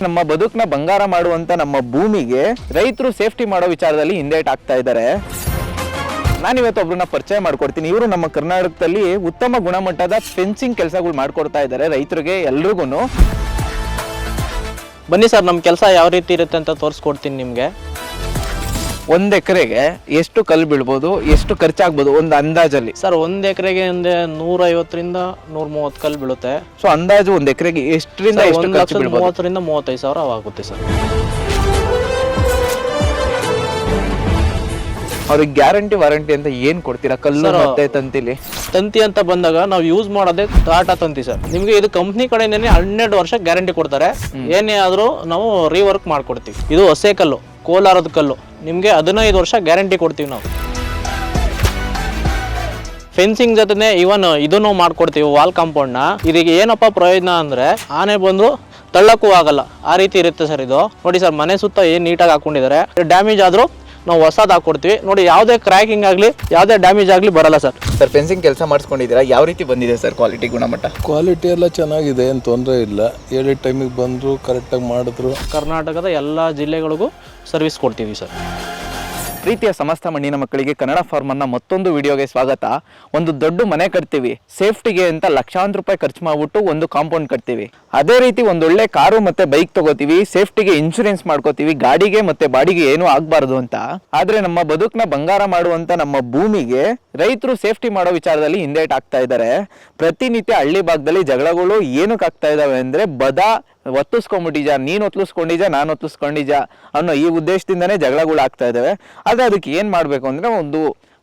ನಮ್ಮ ಬದುಕನ್ನ ಬಂಗಾರ ಮಾಡುವಂತ ನಮ್ಮ ಭೂಮಿಗೆ ರೈತರು ಸೇಫ್ಟಿ ಮಾಡೋ ವಿಚಾರದಲ್ಲಿ ಹಿಂದೇಟ್ ಆಗ್ತಾ ಇದ್ದಾರೆ. ನಾನಿವತ್ತು ಒಬ್ರನ್ನ ಪರಿಚಯ ಮಾಡ್ಕೊಡ್ತೀನಿ. ಇವರು ನಮ್ಮ ಕರ್ನಾಟಕದಲ್ಲಿ ಉತ್ತಮ ಗುಣಮಟ್ಟದ ಫೆನ್ಸಿಂಗ್ ಕೆಲಸಗಳು ಮಾಡ್ಕೊಡ್ತಾ ಇದ್ದಾರೆ ರೈತರಿಗೆ ಎಲ್ರಿಗೂ. ಬನ್ನಿ ಸರ್, ನಮ್ಮ ಕೆಲಸ ಯಾವ ರೀತಿ ಇರುತ್ತೆ ಅಂತ ತೋರಿಸ್ಕೊಡ್ತೀನಿ ನಿಮಗೆ. ಒಂದ್ ಎಕರೆಗೆ ಎಷ್ಟು ಕಲ್ಲು ಬೀಳ್ಬೋದು, ಎಷ್ಟು ಖರ್ಚಾಗ್ಬೋದು ಒಂದು ಅಂದಾಜಲ್ಲಿ? ಸರ್, ಒಂದ್ ಎಕರೆಗೆ ಅಂದ್ರೆ 150ರಿಂದ 130 ಕಲ್ಲು ಬೀಳುತ್ತೆ. ಸೊ ಅಂದಾಜು ಒಂದ್ ಎಕರೆಗೆ ಎಷ್ಟರಿಂದ ಎಷ್ಟು ಖರ್ಚು ಬೀಳ್ಬೋದು? 30ರಿಂದ 35 ಸಾವಿರ ಆಗುತ್ತೆ ಸರ್. ಅವ್ರಿಗೆ ಗ್ಯಾರಂಟಿ ವಾರಂಟಿ ಅಂತ ಏನ್ ಕೊಡ್ತೀರಾ ಕಲ್ಲು ಮತ್ತೆ ತಂತಿಲಿ? ತಂತಿ ಅಂತ ಬಂದಾಗ ನಾವು ಯೂಸ್ ಮಾಡೋದೇ ಟಾಟಾ ತಂತಿ ಸರ್. ನಿಮ್ಗೆ ಇದು ಕಂಪ್ನಿ ಕಡೆನೇ 12 ವರ್ಷ ಗ್ಯಾರಂಟಿ ಕೊಡ್ತಾರೆ. ಏನೇ ಆದ್ರೂ ನಾವು ರೀವರ್ಕ್ ಮಾಡ್ಕೊಡ್ತೀವಿ. ಇದು ಹೊಸೆ ಕಲ್ಲು, ಕೋಲಾರದ ಕಲ್ಲು, ನಿಮ್ಗೆ 15 ವರ್ಷ ಗ್ಯಾರಂಟಿ ಕೊಡ್ತೀವಿ ನಾವು. ಫೆನ್ಸಿಂಗ್ ಜೊತೆ ಇವನ್ ಇದನ್ನು ಮಾಡ್ಕೊಡ್ತೀವಿ, ವಾಲ್ ಕಾಂಪೌಂಡ್ನ. ಇದಕ್ಕೆ ಏನಪ್ಪ ಪ್ರಯೋಜನ ಅಂದ್ರೆ ಆನೆ ಬಂದು ತಳ್ಳಕ್ಕೂ ಆಗಲ್ಲ, ಆ ರೀತಿ ಇರುತ್ತೆ ಸರ್. ಇದು ನೋಡಿ ಸರ್, ಮನೆ ಸುತ್ತ ಏನ್ ನೀಟಾಗಿ ಹಾಕೊಂಡಿದ್ದಾರೆ. ಡ್ಯಾಮೇಜ್ ಆದ್ರೂ ನಾವು ಹೊಸದು ಹಾಕೊಡ್ತೀವಿ. ನೋಡಿ, ಯಾವುದೇ ಕ್ರ್ಯಾಕಿಂಗ್ ಆಗಲಿ ಯಾವುದೇ ಡ್ಯಾಮೇಜ್ ಆಗಲಿ ಬರಲ್ಲ ಸರ್. ಸರ್, ಫೆನ್ಸಿಂಗ್ ಕೆಲಸ ಮಾಡಿಸ್ಕೊಂಡಿದ್ದೀರಾ, ಯಾವ ರೀತಿ ಬಂದಿದೆ ಸರ್ ಕ್ವಾಲಿಟಿ, ಗುಣಮಟ್ಟ? ಕ್ವಾಲಿಟಿ ಎಲ್ಲ ಚೆನ್ನಾಗಿದೆ, ಏನು ತೊಂದರೆ ಇಲ್ಲ. ಹೇಳಿದ ಟೈಮಿಗೆ ಬಂದರು, ಕರೆಕ್ಟಾಗಿ ಮಾಡಿದ್ರು. ಕರ್ನಾಟಕದ ಎಲ್ಲ ಜಿಲ್ಲೆಗಳಿಗೂ ಸರ್ವಿಸ್ ಕೊಡ್ತೀವಿ ಸರ್. ಪ್ರೀತಿಯ ಸಮಸ್ತ ಮಣ್ಣಿನ ಮಕ್ಕಳಿಗೆ ಕನ್ನಡ ಫಾರ್ಮನ್ನ ಮತ್ತೊಂದು ವಿಡಿಯೋಗೆ ಸ್ವಾಗತ. ಒಂದು ದೊಡ್ಡ ಮನೆ ಕಟ್ತೀವಿ, ಸೇಫ್ಟಿಗೆ ಅಂತ ಲಕ್ಷಾಂತರ ರೂಪಾಯಿ ಖರ್ಚು ಮಾಡ್ಬಿಟ್ಟು ಒಂದು ಕಾಂಪೌಂಡ್ ಕಟ್ತೀವಿ. ಅದೇ ರೀತಿ ಒಂದೊಳ್ಳೆ ಕಾರು ಮತ್ತೆ ಬೈಕ್ ತಗೋತೀವಿ, ಸೇಫ್ಟಿಗೆ ಇನ್ಶೂರೆನ್ಸ್ ಮಾಡ್ಕೋತೀವಿ, ಗಾಡಿಗೆ ಮತ್ತೆ ಬಾಡಿಗೆ ಏನೂ ಆಗ್ಬಾರ್ದು ಅಂತ. ಆದ್ರೆ ನಮ್ಮ ಬದುಕನ್ನ ಬಂಗಾರ ಮಾಡುವಂತ ನಮ್ಮ ಭೂಮಿಗೆ ರೈತರು ಸೇಫ್ಟಿ ಮಾಡೋ ವಿಚಾರದಲ್ಲಿ ಹಿಂದೇಟ್ ಆಗ್ತಾ ಇದ್ದಾರೆ. ಪ್ರತಿನಿತ್ಯ ಹಳ್ಳಿ ಭಾಗದಲ್ಲಿ ಜಗಳಗಳು ಏನಕ್ಕೆ ಆಗ್ತಾ ಇದಾವೆ ಅಂದ್ರೆ ಒತ್ತಿಸ್ಕೊಂಡ್ಬಿಟ್ಟಿಜ, ನೀನ್ ಒತ್ಲಿಸ್ಕೊಂಡಿಜ, ನಾನು ಒತ್ಲಿಸ್ಕೊಂಡಿಜ ಅನ್ನೋ ಈ ಉದ್ದೇಶದಿಂದನೇ ಜಗಳಗಳು ಆಗ್ತಾ ಇದಾವೆ. ಆದ್ರೆ ಅದಕ್ಕೆ ಏನ್ ಮಾಡ್ಬೇಕು ಅಂದ್ರೆ ಒಂದು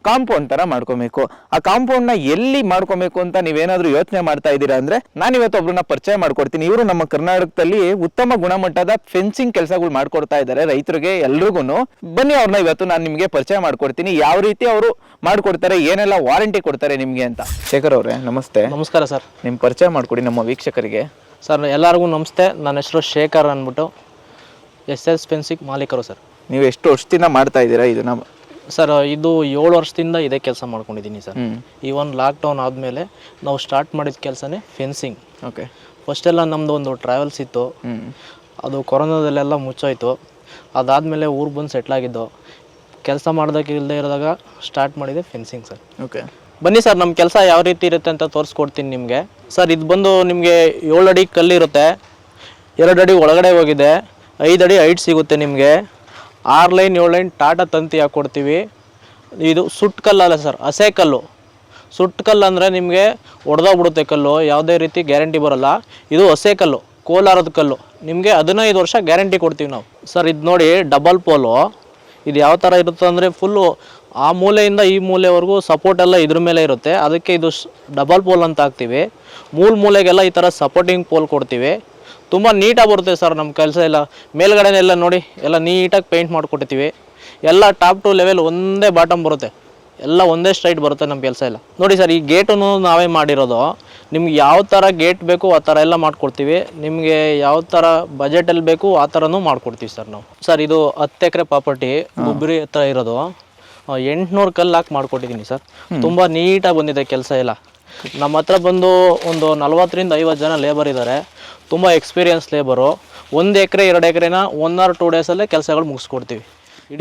ಕಾಂಪೌಂಡ್ ತರ ಮಾಡ್ಕೊಬೇಕು. ಆ ಕಾಂಪೌಂಡ್ ನ ಎಲ್ಲಿ ಮಾಡ್ಕೊಬೇಕು ಅಂತ ನೀವೇನಾದ್ರೂ ಯೋಚನೆ ಮಾಡ್ತಾ ಇದ್ದೀರಾ ಅಂದ್ರೆ ನಾನಿವತ್ತು ಒಬ್ರನ್ನ ಪರಿಚಯ ಮಾಡ್ಕೊಡ್ತೀನಿ. ಇವರು ನಮ್ಮ ಕರ್ನಾಟಕದಲ್ಲಿ ಉತ್ತಮ ಗುಣಮಟ್ಟದ ಫೆನ್ಸಿಂಗ್ ಕೆಲಸಗಳು ಮಾಡ್ಕೊಡ್ತಾ ಇದ್ದಾರೆ ರೈತರಿಗೆ ಎಲ್ರಿಗೂ. ಬನ್ನಿ, ಅವ್ರನ್ನ ಇವತ್ತು ನಾನು ನಿಮ್ಗೆ ಪರಿಚಯ ಮಾಡ್ಕೊಡ್ತೀನಿ, ಯಾವ ರೀತಿ ಅವರು ಮಾಡ್ಕೊಡ್ತಾರೆ, ಏನೆಲ್ಲ ವಾರಂಟಿ ಕೊಡ್ತಾರೆ ನಿಮ್ಗೆ ಅಂತ. ಶೇಖರ್ ಅವ್ರೆ, ನಮಸ್ತೆ. ನಮಸ್ಕಾರ ಸರ್. ನಿಮ್ ಪರಿಚಯ ಮಾಡ್ಕೊಡಿ ನಮ್ಮ ವೀಕ್ಷಕರಿಗೆ. ಸರ್, ಎಲ್ಲರಿಗೂ ನಮಸ್ತೆ. ನನ್ನ ಹೆಸರು ಶೇಖರ್ ಅಂದ್ಬಿಟ್ಟು, SS ಫೆನ್ಸಿಂಗ್ ಮಾಲೀಕರು ಸರ್. ನೀವು ಎಷ್ಟು ವರ್ಷದಿಂದ ಮಾಡ್ತಾ ಇದ್ದೀರಾ ಇದನ್ನ? ಸರ್, ಇದು 7 ವರ್ಷದಿಂದ ಇದೇ ಕೆಲಸ ಮಾಡ್ಕೊಂಡಿದ್ದೀನಿ ಸರ್. ಈವನ್ ಲಾಕ್ಡೌನ್ ಆದಮೇಲೆ ನಾವು ಸ್ಟಾರ್ಟ್ ಮಾಡಿದ ಕೆಲಸನೇ ಫೆನ್ಸಿಂಗ್. ಓಕೆ. ಫಸ್ಟೆಲ್ಲ ನಮ್ಮದು ಒಂದು ಟ್ರಾವೆಲ್ಸ್ ಇತ್ತು, ಅದು ಕೊರೋನಾದಲ್ಲೆಲ್ಲ ಮುಚ್ಚೋಯ್ತು. ಅದಾದಮೇಲೆ ಊರಿಗೆ ಬಂದು ಸೆಟ್ಲಾಗಿದ್ದು, ಕೆಲಸ ಮಾಡೋದಕ್ಕೆ ಇಲ್ಲದೆ ಇರೋದಾಗ ಸ್ಟಾರ್ಟ್ ಮಾಡಿದೆ ಫೆನ್ಸಿಂಗ್ ಸರ್. ಓಕೆ. ಬನ್ನಿ ಸರ್, ನಮ್ಮ ಕೆಲಸ ಯಾವ ರೀತಿ ಇರುತ್ತೆ ಅಂತ ತೋರಿಸ್ಕೊಡ್ತೀನಿ ನಿಮಗೆ. ಸರ್, ಇದು ಬಂದು ನಿಮಗೆ 7 ಅಡಿ ಕಲ್ಲಿರುತ್ತೆ, 2 ಅಡಿ ಒಳಗಡೆ ಹೋಗಿದೆ, 5 ಅಡಿ ಹೈಟ್ ಸಿಗುತ್ತೆ ನಿಮಗೆ. 6 ಲೈನ್ 7 ಲೈನ್ ಟಾಟಾ ತಂತಿ ಹಾಕ್ಕೊಡ್ತೀವಿ. ಇದು ಸುಟ್ಟು ಕಲ್ಲಲ್ಲ ಸರ್, ಹಸೆ ಕಲ್ಲು. ಸುಟ್ಟು ಕಲ್ಲು ಅಂದರೆ ನಿಮಗೆ ಒಡೆದೋಗ್ಬಿಡುತ್ತೆ ಕಲ್ಲು, ಯಾವುದೇ ರೀತಿ ಗ್ಯಾರಂಟಿ ಬರೋಲ್ಲ. ಇದು ಹಸೆ ಕಲ್ಲು, ಕೋಲಾರದ ಕಲ್ಲು, ನಿಮಗೆ 15 ವರ್ಷ ಗ್ಯಾರಂಟಿ ಕೊಡ್ತೀವಿ ನಾವು. ಸರ್, ಇದು ನೋಡಿ ಡಬಲ್ ಪೋಲು. ಇದು ಯಾವ ಥರ ಇರುತ್ತೆ ಅಂದರೆ ಫುಲ್ಲು ಆ ಮೂಲೆಯಿಂದ ಈ ಮೂಲೆವರೆಗೂ ಸಪೋರ್ಟ್ ಎಲ್ಲ ಇದ್ರ ಮೇಲೆ ಇರುತ್ತೆ. ಅದಕ್ಕೆ ಇದು ಡಬಲ್ ಪೋಲ್ ಅಂತ ಹಾಕ್ತೀವಿ. ಮೂಲೆಗೆಲ್ಲ ಈ ಥರ ಸಪೋರ್ಟಿಂಗ್ ಪೋಲ್ ಕೊಡ್ತೀವಿ. ತುಂಬ ನೀಟಾಗಿ ಬರುತ್ತೆ ಸರ್ ನಮ್ಮ ಕೆಲಸ ಎಲ್ಲ. ಮೇಲ್ಗಡೆನೆಲ್ಲ ನೋಡಿ ಎಲ್ಲ ನೀಟಾಗಿ ಪೇಂಟ್ ಮಾಡಿಕೊಡ್ತೀವಿ. ಎಲ್ಲ ಟಾಪ್ ಟು ಲೆವೆಲ್ ಒಂದೇ ಬಾಟಮ್ ಬರುತ್ತೆ, ಎಲ್ಲ ಒಂದೇ ಸ್ಟ್ರೈಟ್ ಬರುತ್ತೆ ನಮ್ಮ ಕೆಲಸ ಎಲ್ಲ. ನೋಡಿ ಸರ್, ಈ ಗೇಟನ್ನು ನಾವೇ ಮಾಡಿರೋದು. ನಿಮ್ಗೆ ಯಾವ ಥರ ಗೇಟ್ ಬೇಕು ಆ ಥರ ಎಲ್ಲ ಮಾಡ್ಕೊಡ್ತೀವಿ. ನಿಮಗೆ ಯಾವ ಥರ ಬಜೆಟಲ್ಲಿ ಬೇಕು ಆ ಥರನೂ ಮಾಡ್ಕೊಡ್ತೀವಿ ಸರ್ ನಾವು. ಸರ್, ಇದು 10 ಎಕರೆ ಪ್ರಾಪರ್ಟಿ ಗುಬ್ರಿ ಹತ್ರ ಇರೋದು. 800 ಕಲ್ಲು ಹಾಕಿ ಮಾಡ್ಕೊಟ್ಟಿದ್ದೀನಿ ಸರ್. ತುಂಬ ನೀಟಾಗಿ ಬಂದಿದೆ ಕೆಲಸ ಎಲ್ಲ. ನಮ್ಮ ಹತ್ರ ಬಂದು ಒಂದು 40ರಿಂದ 50 ಜನ ಲೇಬರ್ ಇದ್ದಾರೆ, ತುಂಬ ಎಕ್ಸ್ಪೀರಿಯನ್ಸ್ ಲೇಬರು. 1 ಎಕರೆ 2 ಎಕರೆನ 1 or 2 ಡೇಸಲ್ಲೇ ಕೆಲಸಗಳು ಮುಗಿಸ್ಕೊಡ್ತೀವಿ.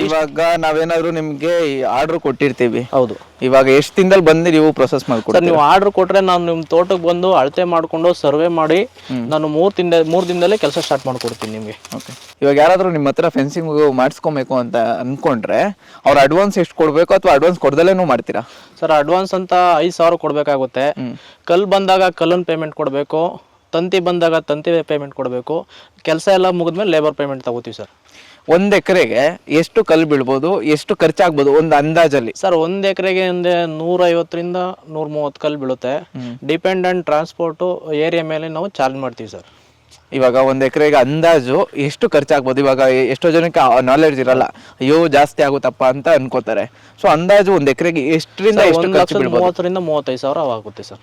ಇವಾಗ ನಾವೇನಾದ್ರೂ ನಿಮ್ಗೆ ಆರ್ಡರ್ ಕೊಟ್ಟಿರ್ತೀವಿ. ಹೌದು. ಇವಾಗ ಎಷ್ಟು ದಿನದಲ್ಲಿ ಬಂದು ನೀವು ಪ್ರೊಸೆಸ್ ಮಾಡ್ಕೊಡ್ತೀರಾ? ನೀವು ಆರ್ಡರ್ ಕೊಟ್ರೆ ನಾನು ನಿಮ್ಮ ತೋಟಕ್ಕೆ ಬಂದು ಅಳತೆ ಮಾಡಿಕೊಂಡು ಸರ್ವೆ ಮಾಡಿ ನಾನು 3 ದಿನದಲ್ಲೇ ಕೆಲಸ ಸ್ಟಾರ್ಟ್ ಮಾಡ್ಕೊಡ್ತೀನಿ ನಿಮಗೆ. ಓಕೆ. ಇವಾಗ ಯಾರಾದರೂ ನಿಮ್ಮ ಹತ್ರ ಫೆನ್ಸಿಂಗ್ ಮಾಡಿಸ್ಕೊಬೇಕು ಅಂತ ಅಂದ್ಕೊಂಡ್ರೆ ಅವ್ರು ಅಡ್ವಾನ್ಸ್ ಎಷ್ಟು ಕೊಡಬೇಕು ಅಥವಾ ಅಡ್ವಾನ್ಸ್ ಕೊಡ್ದಲೇನೂ ಮಾಡ್ತೀರಾ? ಸರ್, ಅಡ್ವಾನ್ಸ್ ಅಂತ 5,000 ಕೊಡಬೇಕಾಗುತ್ತೆ. ಕಲ್ಲು ಬಂದಾಗ ಕಲ್ಲನ್ನು ಪೇಮೆಂಟ್ ಕೊಡಬೇಕು, ತಂತಿ ಬಂದಾಗ ತಂತಿ ಪೇಮೆಂಟ್ ಕೊಡಬೇಕು. ಕೆಲಸ ಎಲ್ಲ ಮುಗಿದ್ಮೇಲೆ ಲೇಬರ್ ಪೇಮೆಂಟ್ ತಗೋತೀವಿ ಸರ್. 1 ಎಕರೆಗೆ ಎಷ್ಟು ಕಲ್ಲು ಬೀಳ್ಬೋದು, ಎಷ್ಟು ಖರ್ಚಾಗ್ಬೋದು ಒಂದು ಅಂದಾಜಲ್ಲಿ? ಸರ್, 1 ಎಕರೆಗೆ ಅಂದ್ರೆ 150ರಿಂದ 130 ಕಲ್ಲು ಬೀಳುತ್ತೆ. ಡಿಪೆಂಡೆಂಟ್ ಟ್ರಾನ್ಸ್ಪೋರ್ಟು ಏರಿಯಾ ಮೇಲೆ ನಾವು ಚಾರ್ಜ್ ಮಾಡ್ತೀವಿ ಸರ್. ಇವಾಗ 1 ಎಕರೆಗೆ ಅಂದಾಜು ಎಷ್ಟು ಖರ್ಚಾಗ್ಬೋದು? ಇವಾಗ ಎಷ್ಟೋ ಜನಕ್ಕೆ ನಾಲೆಡ್ಜ್ ಇರಲ್ಲ, ಅಯ್ಯೋ ಜಾಸ್ತಿ ಆಗುತ್ತಪ್ಪ ಅಂತ ಅನ್ಕೋತಾರೆ. ಸೊ ಅಂದಾಜು 1 ಎಕರೆಗೆ ಎಷ್ಟರಿಂದ ಎಷ್ಟು ಖರ್ಚು ಬೀಳ್ಬೋದು? 30ರಿಂದ 35 ಸಾವಿರ ಆಗುತ್ತೆ ಸರ್.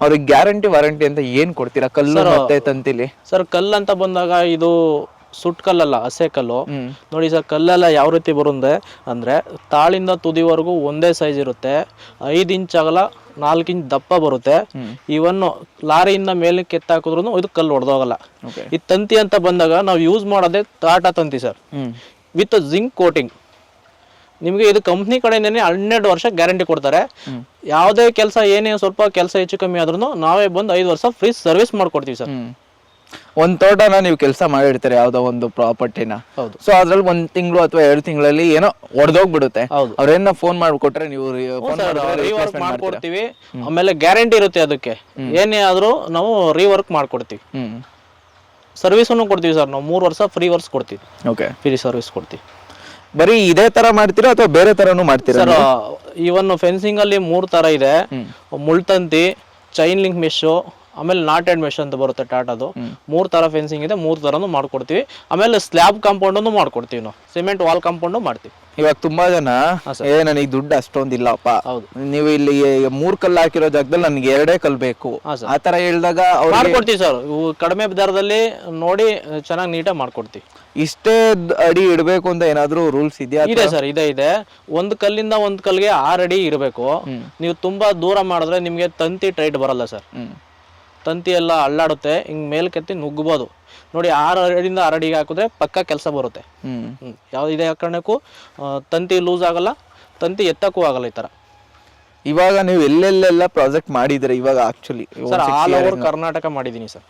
ಅವ್ರಿಗೆ ಗ್ಯಾರಂಟಿ ವಾರಂಟಿ ಅಂತ ಏನ್ ಕೊಡ್ತೀರಾ ಕಲ್ಲು ಮತ್ತೆ ತಂತಿಲಿ? ಸರ್, ಕಲ್ಲು ಅಂತ ಬಂದಾಗ ಇದು ಸುಟ್ ಕಲ್ಲಲ್ಲ, ಹಸೆ ಕಲ್ಲು. ನೋಡಿ ಸರ್, ಕಲ್ಲೆಲ್ಲ ಯಾವ ರೀತಿ ಬರುತ್ತೆ ಅಂದರೆ ತಾಳಿಂದ ತುದಿವರೆಗೂ ಒಂದೇ ಸೈಜ್ ಇರುತ್ತೆ. 5 ಇಂಚ್ ಅಗಲ, 4 ಇಂಚ್ ದಪ್ಪ ಬರುತ್ತೆ. ಇವನ್ನು ಲಾರಿಯಿಂದ ಮೇಲೆ ಕೆತ್ತಾಕಿದ್ರು ಇದು ಕಲ್ಲು ಹೊಡೆದೋಗಲ್ಲ. ಈ ತಂತಿ ಅಂತ ಬಂದಾಗ ನಾವು ಯೂಸ್ ಮಾಡೋದೇ ಟಾಟಾ ತಂತಿ ಸರ್, ವಿತ್ ಜಿಂಕ್ ಕೋಟಿಂಗ್. ನಿಮಗೆ ಇದು ಕಂಪ್ನಿ ಕಡೆಯಿಂದನೇ 12 ವರ್ಷ ಗ್ಯಾರಂಟಿ ಕೊಡ್ತಾರೆ. ಯಾವುದೇ ಕೆಲಸ ಏನೇ ಸ್ವಲ್ಪ ಕೆಲಸ ಹೆಚ್ಚು ಕಮ್ಮಿ ಆದ್ರೂ ನಾವೇ ಬಂದು 5 ವರ್ಷ ಫ್ರೀ ಸರ್ವಿಸ್ ಮಾಡ್ಕೊಡ್ತೀವಿ ಸರ್. ಒಂದ್ ತೋಟನ ನೀವು ಕೆಲಸ ಮಾಡಿರ್ತೀರಿ, ಯಾವ್ದೋ ಒಂದು ಪ್ರಾಪರ್ಟಿನ. ಹೌದು. ಸೊ ಅದ್ರಲ್ಲಿ 1 ತಿಂಗಳು ಅಥವಾ 2 ತಿಂಗಳಲ್ಲಿ ಏನೋ ಒಡೆದೋಗ್ಬಿಡುತ್ತೆ. ಹೌದು. ಅವ್ರೇನ ಫೋನ್ ಮಾಡಿಕೊಟ್ರೆ ನೀವು ರೀವರ್ಕ್ ಮಾಡ್ಕೊಡ್ತೀವಿ. ಆಮೇಲೆ ಗ್ಯಾರಂಟಿ ಇರುತ್ತೆ ಅದಕ್ಕೆ. ಏನೇ ಆದ್ರೂ ನಾವು ರೀವರ್ಕ್ ಮಾಡ್ಕೊಡ್ತೀವಿ. ಸರ್ವಿಸನ್ನು ಕೊಡ್ತೀವಿ ಸರ್. ನಾವು 3 ವರ್ಷ ಫ್ರೀ ವರ್ಕ್ಸ್ ಕೊಡ್ತೀವಿ. ಓಕೆ, ಫ್ರೀ ಸರ್ವಿಸ್ ಕೊಡ್ತೀವಿ. ಬರೀ ಇದೇ ತರ ಮಾಡ್ತೀರಾ ಅಥವಾ ಬೇರೆ ತರನು ಮಾಡ್ತೀರಾ ಸರ್? ಇವನ್ ಫೆನ್ಸಿಂಗ್ ಅಲ್ಲಿ 3 ತರ ಇದೆ. ಮುಳ್ತಂತಿ, ಚೈನ್ ಲಿಂಕ್ ಮೆಶ್, ಆಮೇಲೆ ನಾಟ್ ಅಂಡ್ ಮೆಶ್ ಅಂತ ಬರುತ್ತೆ ಟಾಟಾದು. 3 ತರ ಫೆನ್ಸಿಂಗ್ ಇದೆ. 3 ತರನು ಮಾಡ್ಕೊಡ್ತೀವಿ. ಆಮೇಲೆ ಸ್ಲ್ಯಾಬ್ ಕಾಂಪೌಂಡ್ ಮಾಡ್ಕೊಡ್ತೀವಿ. ನಾವು ಸಿಮೆಂಟ್ ವಾಲ್ ಕಾಂಪೌಂಡ್ ಮಾಡ್ತೀವಿ. ಇವಾಗ ತುಂಬಾ ಜನ ನನಗೆ ದುಡ್ಡು ಅಷ್ಟೊಂದಿಲ್ಲಪ್ಪ, ಹೌದು, ನೀವು ಇಲ್ಲಿ 3 ಕಲ್ಲು ಹಾಕಿರೋ ಜಾಗದಲ್ಲಿ ನನಗೆ 2 ಕಲ್ಲು ಬೇಕು, ಆ ತರ ಹೇಳಿದಾಗ ಮಾಡ್ಕೊಡ್ತೀವಿ ಸರ್. ಕಡಿಮೆ ದರದಲ್ಲಿ ನೋಡಿ ಚೆನ್ನಾಗಿ ನೀಟಾಗಿ ಮಾಡ್ಕೊಡ್ತೀವಿ. ಇಷ್ಟೇ ಅಡಿ ಇಡಬೇಕು ಅಂತ ಏನಾದ್ರು ರೂಲ್ಸ್ ಇದೆಯಾ? ಇದೆ ಸರ್, ಇದೆ. ಒಂದು ಕಲ್ಲಿಂದ ಒಂದು ಕಲ್ಗೆ 6 ಅಡಿ ಇರಬೇಕು. ನೀವು ತುಂಬಾ ದೂರ ಮಾಡಿದ್ರೆ ನಿಮ್ಗೆ ತಂತಿ ಟೈಟ್ ಬರಲ್ಲ ಸರ್. ತಂತಿ ಎಲ್ಲ ಅಳ್ಳಾಡುತ್ತೆ, ಹಿಂಗ್ ಮೇಲ್ಕೆತ್ತಿ ನುಗ್ಗಬಹುದು. ನೋಡಿ 6 ಅಡಿಯಿಂದ 6 ಅಡಿಗೆ ಹಾಕಿದ್ರೆ ಪಕ್ಕ ಕೆಲಸ ಬರುತ್ತೆ. ಯಾವುದೇ ಕಾರಣಕ್ಕೂ ತಂತಿ ಲೂಸ್ ಆಗಲ್ಲ, ತಂತಿ ಎತ್ತಕ್ಕೂ ಆಗಲ್ಲ. ಈ ತರ ಇವಾಗ ನೀವು ಎಲ್ಲೆಲ್ಲೆಲ್ಲ ಪ್ರಾಜೆಕ್ಟ್ ಮಾಡಿದ್ರೆ ಇವಾಗ actually sir all over Karnataka ಮಾಡಿದ್ದೀನಿ ಸರ್.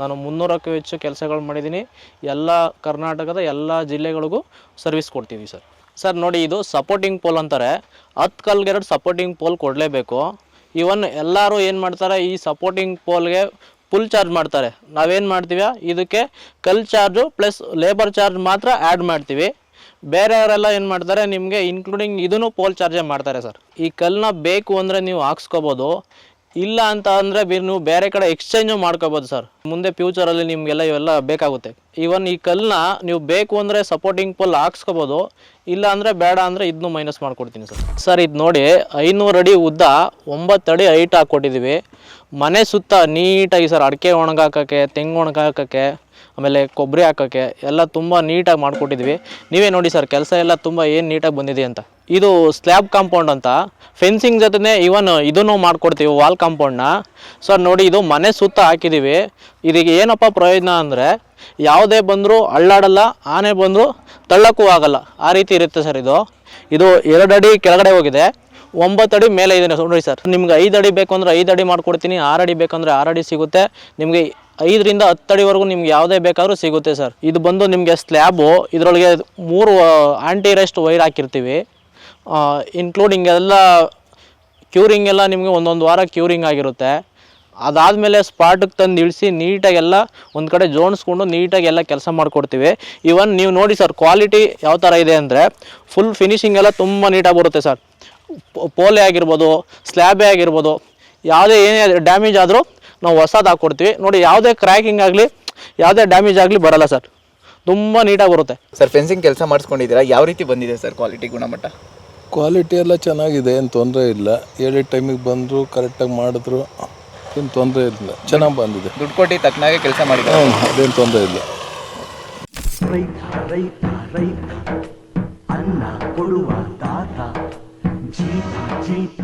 ನಾನು 300ಕ್ಕೂ ಹೆಚ್ಚು ಕೆಲಸಗಳು ಮಾಡಿದ್ದೀನಿ. ಎಲ್ಲ ಕರ್ನಾಟಕದ ಎಲ್ಲ ಜಿಲ್ಲೆಗಳಿಗೂ ಸರ್ವಿಸ್ ಕೊಡ್ತೀವಿ ಸರ್. ಸರ್ ನೋಡಿ, ಇದು ಸಪೋರ್ಟಿಂಗ್ ಪೋಲ್ ಅಂತಾರೆ. 10 ಕಲ್ಗೆ 2 ಸಪೋರ್ಟಿಂಗ್ ಪೋಲ್ ಕೊಡಲೇಬೇಕು. ಇವನ್ ಎಲ್ಲರೂ ಏನು ಮಾಡ್ತಾರೆ, ಈ ಸಪೋರ್ಟಿಂಗ್ ಪೋಲ್ಗೆ ಫುಲ್ ಚಾರ್ಜ್ ಮಾಡ್ತಾರೆ. ನಾವೇನು ಮಾಡ್ತೀವಿ, ಇದಕ್ಕೆ ಕಲ್ ಚಾರ್ಜು ಪ್ಲಸ್ ಲೇಬರ್ ಚಾರ್ಜ್ ಮಾತ್ರ ಆ್ಯಡ್ ಮಾಡ್ತೀವಿ. ಬೇರೆಯವರೆಲ್ಲ ಏನು ಮಾಡ್ತಾರೆ, ನಿಮಗೆ ಇನ್ಕ್ಲೂಡಿಂಗ್ ಇದನ್ನು ಪೋಲ್ ಚಾರ್ಜೇ ಮಾಡ್ತಾರೆ ಸರ್. ಈ ಕಲ್ಲನ್ನ ಬೇಕು ಅಂದರೆ ನೀವು ಹಾಕ್ಸ್ಕೋಬೋದು, ಇಲ್ಲ ಅಂತ ಅಂದರೆ ನೀವು ಬೇರೆ ಕಡೆ ಎಕ್ಸ್ಚೇಂಜು ಮಾಡ್ಕೋಬೋದು ಸರ್. ಮುಂದೆ ಫ್ಯೂಚರಲ್ಲಿ ನಿಮಗೆಲ್ಲ ಇವೆಲ್ಲ ಬೇಕಾಗುತ್ತೆ. ಇವನ್ ಈ ಕಲ್ಲನ್ನ ನೀವು ಬೇಕು ಅಂದರೆ ಸಪೋರ್ಟಿಂಗ್ ಪೋಲ್ ಹಾಕ್ಸ್ಕೋಬೋದು, ಇಲ್ಲ ಅಂದರೆ ಬೇಡ ಅಂದರೆ ಇದನ್ನು ಮೈನಸ್ ಮಾಡ್ಕೊಡ್ತೀನಿ ಸರ್. ಸರ್ ಇದು ನೋಡಿ, 500 ಅಡಿ ಉದ್ದ, 9 ಅಡಿ ಹೈಟ್ ಹಾಕ್ಕೊಟ್ಟಿದ್ದೀವಿ. ಮನೆ ಸುತ್ತ ನೀಟಾಗಿ ಸರ್, ಅಡಿಕೆ ಒಣಗಾಕೋಕ್ಕೆ, ತೆಂಗು ಒಣಗಾಕೋಕ್ಕೆ, ಆಮೇಲೆ ಕೊಬ್ಬರಿ ಹಾಕೋಕ್ಕೆ ಎಲ್ಲ ತುಂಬ ನೀಟಾಗಿ ಮಾಡಿಕೊಟ್ಟಿದ್ವಿ. ನೀವೇ ನೋಡಿ ಸರ್, ಕೆಲಸ ಎಲ್ಲ ತುಂಬ ಏನು ನೀಟಾಗಿ ಬಂದಿದೆ ಅಂತ. ಇದು ಸ್ಲ್ಯಾಬ್ ಕಾಂಪೌಂಡ್ ಅಂತ, ಫೆನ್ಸಿಂಗ್ ಜೊತೆ ಇವನ್ ಇದನ್ನು ಮಾಡಿಕೊಡ್ತೀವಿ, ವಾಲ್ ಕಾಂಪೌಂಡ್ನ. ಸರ್ ನೋಡಿ, ಇದು ಮನೆ ಸುತ್ತ ಹಾಕಿದ್ದೀವಿ. ಇದಕ್ಕೆ ಏನಪ್ಪ ಪ್ರಯೋಜನ ಅಂದರೆ, ಯಾವುದೇ ಬಂದರೂ ಅಳ್ಳಾಡಲ್ಲ, ಆನೆ ಬಂದರೂ ತಳ್ಳಕ್ಕೂ ಆಗಲ್ಲ, ಆ ರೀತಿ ಇರುತ್ತೆ ಸರ್. ಇದು 2 ಅಡಿ ಕೆಳಗಡೆ ಹೋಗಿದೆ, 9 ಅಡಿ ಮೇಲೆ ಇದೆ ನೋಡಿ ಸರ್. ನಿಮ್ಗೆ 5 ಅಡಿ ಬೇಕು ಅಂದರೆ 5 ಅಡಿ ಮಾಡಿಕೊಡ್ತೀನಿ, 6 ಅಡಿ ಬೇಕಂದರೆ 6 ಅಡಿ ಸಿಗುತ್ತೆ. ನಿಮಗೆ 5ರಿಂದ 10 ಅಡಿವರೆಗೂ ನಿಮ್ಗೆ ಯಾವುದೇ ಬೇಕಾದ್ರೂ ಸಿಗುತ್ತೆ ಸರ್. ಇದು ಬಂದು ನಿಮಗೆ ಸ್ಲ್ಯಾಬು, ಇದರೊಳಗೆ 3 ಆಂಟಿ ರೆಸ್ಟ್ ವೈರ್ ಹಾಕಿರ್ತೀವಿ. ಇನ್ಕ್ಲೂಡಿಂಗ್ ಎಲ್ಲ ಕ್ಯೂರಿಂಗ್ ಎಲ್ಲ ನಿಮಗೆ 1 ವಾರ ಕ್ಯೂರಿಂಗ್ ಆಗಿರುತ್ತೆ. ಅದಾದಮೇಲೆ ಸ್ಪಾಟಿಗೆ ತಂದು ಇಳಿಸಿ ನೀಟಾಗೆಲ್ಲ ಒಂದು ಕಡೆ ಜೋಡಿಸ್ಕೊಂಡು ನೀಟಾಗಿ ಎಲ್ಲ ಕೆಲಸ ಮಾಡಿಕೊಡ್ತೀವಿ. ಇವನ್ ನೀವು ನೋಡಿ ಸರ್, ಕ್ವಾಲಿಟಿ ಯಾವ ಥರ ಇದೆ ಅಂದರೆ ಫುಲ್ ಫಿನಿಶಿಂಗ್ ಎಲ್ಲ ತುಂಬ ನೀಟಾಗಿ ಬರುತ್ತೆ ಸರ್. ಪೋಲೆ ಆಗಿರ್ಬೋದು, ಸ್ಲ್ಯಾಬೇ ಆಗಿರ್ಬೋದು, ಯಾವುದೇ ಏನೇ ಡ್ಯಾಮೇಜ್ ಆದರೂ ನಾವು ಹೊಸದು ಹಾಕ್ಕೊಡ್ತೀವಿ. ನೋಡಿ, ಯಾವುದೇ ಕ್ರ್ಯಾಕಿಂಗ್ ಆಗಲಿ, ಯಾವುದೇ ಡ್ಯಾಮೇಜ್ ಆಗಲಿ ಬರಲ್ಲ ಸರ್, ತುಂಬ ನೀಟಾಗಿ ಬರುತ್ತೆ ಸರ್. ಫೆನ್ಸಿಂಗ್ ಕೆಲಸ ಮಾಡಿಸ್ಕೊಂಡಿದ್ದೀರಾ, ಯಾವ ರೀತಿ ಬಂದಿದೆ ಸರ್ ಕ್ವಾಲಿಟಿ, ಗುಣಮಟ್ಟ? ಕ್ವಾಲಿಟಿ ಎಲ್ಲ ಚೆನ್ನಾಗಿದೆ, ಏನು ತೊಂದರೆ ಇಲ್ಲ. ಹೇಳಿದ ಟೈಮಿಗೆ ಬಂದರು, ಕರೆಕ್ಟಾಗಿ ಮಾಡಿದ್ರು, ಏನು ತೊಂದರೆ ಇಲ್ಲ, ಚೆನ್ನಾಗಿ ಬಂದಿದೆ. ದುಡ್ಡು ಕೊಟ್ಟು ತಕ್ಕನಾಗೆ ಕೆಲಸ ಮಾಡಿದ್ದಾರೆ, ಅದೇನು ತೊಂದರೆ ಇಲ್ಲ. ರೈತ ಅನ್ನ ಕೊಡುವ ದಾತ ಜೀತ